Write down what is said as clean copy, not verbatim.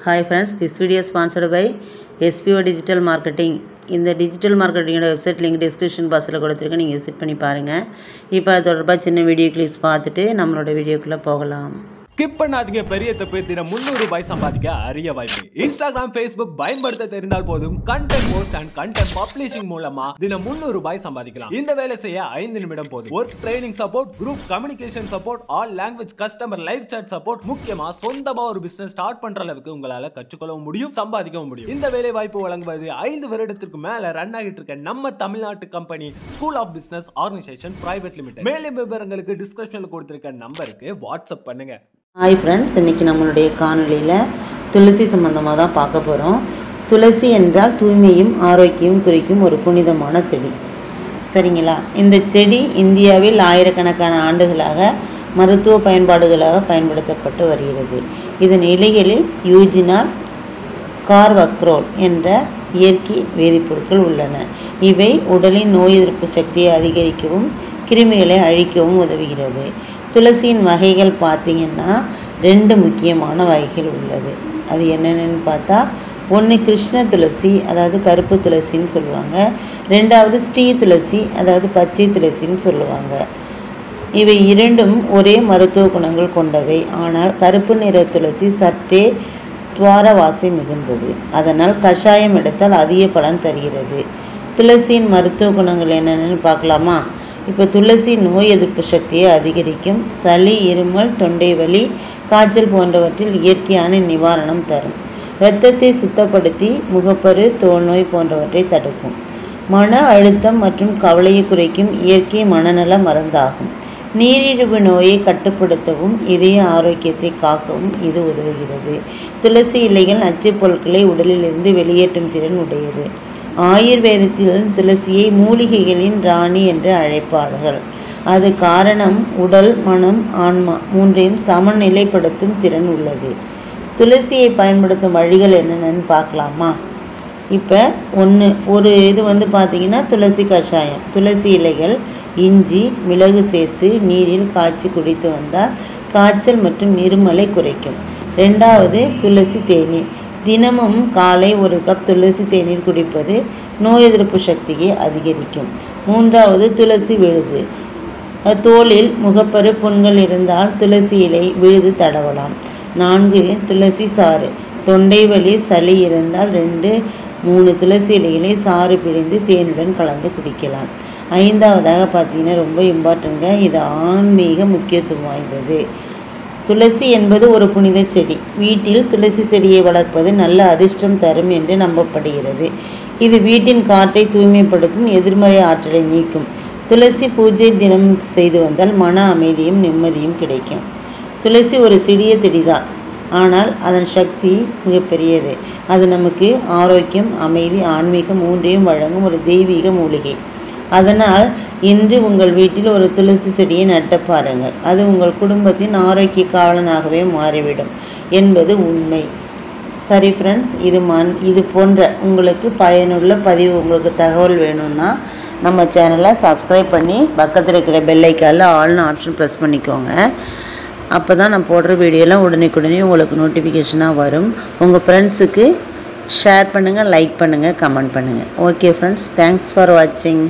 Hi friends, this video is sponsored by SPO Digital Marketing. இந்த digital மார்க்கெட்டிங்கோட website link description பாக்ஸில் கொடுத்துருக்கேன், நீங்கள் visit பண்ணி பாருங்கள். இப்போ அது தொடர்பாக சின்ன வீடியோ கிளிப்ஸ் பார்த்துட்டு நம்மளோட வீடியோக்குள்ளே போகலாம். ஸ்கிப் பண்ணாதீங்க. பெரிய தப்பு. தினம் ₹300 சம்பாதிக்க அரிய வாய்ப்பு. இன்ஸ்டாகிராம், ஃபேஸ்புக் பயன்படுத்த தெரிந்தால் போதும். Content post and content publishing மூலமா தினம் ₹300 சம்பாதிக்கலாம். இந்த வேலை செய்ய 5 நிமிடம் போதும். Work training support, group communication support, all language customer live chat support, முக்கியமா சொந்தமா ஒரு பிசினஸ் ஸ்டார்ட் பண்ற அளவுக்கு உங்களால கற்றுக்கொள்ளவும் முடியும், சம்பாதிக்கவும் முடியும். இந்த வேலை வாய்ப்பு வழங்குவது 5 வருடத்திற்கு மேல ரன் ஆகிட்டு இருக்க நம்ம தமிழ்நாட்டு company school of business organisation private limited. மேலும் விவரங்களுக்கு டிஸ்கிரிப்ஷன்ல கொடுத்திருக்க நம்பருக்கு வாட்ஸ்அப் பண்ணுங்க. ஹாய் ஃப்ரெண்ட்ஸ், இன்றைக்கி நம்மளுடைய காணொலியில் துளசி சம்மந்தமாக தான் பார்க்க போகிறோம். துளசி என்றால் தூய்மையும் ஆரோக்கியமும் குறிக்கும் ஒரு புனிதமான செடி. சரிங்களா? இந்த செடி இந்தியாவில் ஆயிரக்கணக்கான ஆண்டுகளாக மருத்துவ பயன்பாடுகளாக பயன்படுத்தப்பட்டு வருகிறது. இதன் இலைகளில் யூஜினால், கார்வக்ரோல் என்ற இயற்கை வேதிப்பொருட்கள் உள்ளன. இவை உடலின் நோய் எதிர்ப்பு சக்தியை அதிகரிக்கவும் கிருமிகளை அழிக்கவும் உதவுகிறது. துளசியின் வகைகள் பார்த்திங்கன்னா 2 முக்கியமான வகைகள் உள்ளது. அது என்னென்னு பார்த்தா, ஒன்று கிருஷ்ண துளசி, அதாவது கருப்பு துளசின்னு சொல்லுவாங்க. 2வது ஸ்ரீ துளசி, அதாவது பச்சை துளசின்னு சொல்லுவாங்க. இவை இரண்டும் ஒரே மருத்துவ குணங்கள் கொண்டவை. ஆனால் கருப்பு நிற துளசி சற்றே துவாரவாசை மிகுந்தது. அதனால் கஷாயம் எடுத்தால் அதிக பலன் தருகிறது. துளசியின் மருத்துவ குணங்கள் என்னென்னு பார்க்கலாமா? இப்போ துளசி நோய் எதிர்ப்பு சக்தியை அதிகரிக்கும். சளி, இருமல், தொண்டை வலி, காய்ச்சல் போன்றவற்றில் இயற்கையான நிவாரணம் தரும். இரத்தத்தை சுத்தப்படுத்தி முகப்பரு, தோல் நோய் போன்றவற்றை தடுக்கும். மன அழுத்தம் மற்றும் கவலையை குறைக்கும் இயற்கை மனநல மருந்தாகும். நீரிழிவு நோயை கட்டுப்படுத்தவும் இதய ஆரோக்கியத்தை காக்கவும் இது உதவுகிறது. துளசி இலைகள் நச்சுப் பொருட்களை உடலிலிருந்து வெளியேற்றும் திறன் உடையது. ஆயுர்வேதத்தில் துளசியை மூலிகைகளின் ராணி என்று அழைப்பார்கள். அது காரணம் உடல், மனம், ஆன்மா 3ஐயும் சமநிலைப்படுத்தும் திறன் உள்ளது. துளசியை பயன்படுத்தும் வழிகள் என்னென்னு பார்க்கலாமா? இப்போ ஒரு இது பார்த்திங்கன்னா துளசி கஷாயம். துளசி இலைகள், இஞ்சி, மிளகு சேர்த்து நீரில் காய்ச்சி குடித்து வந்தால் காய்ச்சல் மற்றும் இருமலை குறைக்கும். 2வது துளசி தேநீர். தினமும் காலை 1 கப் துளசி தேநீர் குடிப்பது நோய் எதிர்ப்பு சக்தியை அதிகரிக்கும். 3வது துளசி விழுது. தோலில் முகப்பரு புண்கள் இருந்தால் துளசி இலை விழுது தடவலாம். 4 துளசி சாறு. தொண்டை வலி, சளி இருந்தால் 2-3 துளசி இலைகளை சாறு பிழிந்து தேனுடன் கலந்து குடிக்கலாம். 5வதாக பார்த்திங்கன்னா ரொம்ப இம்பார்ட்டன்ட்ங்க, இது ஆன்மீக முக்கியத்துவம் வாய்ந்தது. துளசி என்பது ஒரு புனித செடி. வீட்டில் துளசி செடியை வளர்ப்பது நல்ல அதிர்ஷ்டம் தரும் என்று நம்பப்படுகிறது. இது வீட்டின் காற்றை தூய்மைப்படுத்தும், எதிர்மறை ஆற்றலை நீக்கும். துளசி பூஜை தினம் செய்து வந்தால் மன அமைதியும் நிம்மதியும் கிடைக்கும். துளசி ஒரு சிறிய செடிதான், ஆனால் அதன் சக்தி மிகப்பெரியது. அது நமக்கு ஆரோக்கியம், அமைதி, ஆன்மீகம் 3ஐயும் வழங்கும் ஒரு தெய்வீக மூலிகை. அதனால் இன்று உங்கள் வீட்டில் ஒரு துளசி செடியை நட்ட பாருங்கள். அது உங்கள் குடும்பத்தின் ஆரோக்கிய காவலனாகவே மாறிவிடும் என்பது உண்மை. சரி ஃப்ரெண்ட்ஸ், இது போன்ற உங்களுக்கு பயனுள்ள பதிவு, உங்களுக்கு தகவல் வேணும்னா நம்ம சேனலை சப்ஸ்கிரைப் பண்ணி பக்கத்தில் இருக்கிற பெல் ஐக்கானில் ஆல்னு ஆப்ஷன் ப்ரெஸ் பண்ணிக்கோங்க. அப்போ தான் நான் போடுற வீடியோலாம் உடனே உங்களுக்கு நோட்டிஃபிகேஷனாக வரும். உங்கள் ஃப்ரெண்ட்ஸுக்கு ஷேர் பண்ணுங்கள், லைக் பண்ணுங்கள், கமெண்ட் பண்ணுங்கள். ஓகே ஃப்ரெண்ட்ஸ், தேங்க்ஸ் ஃபார் வாட்சிங்.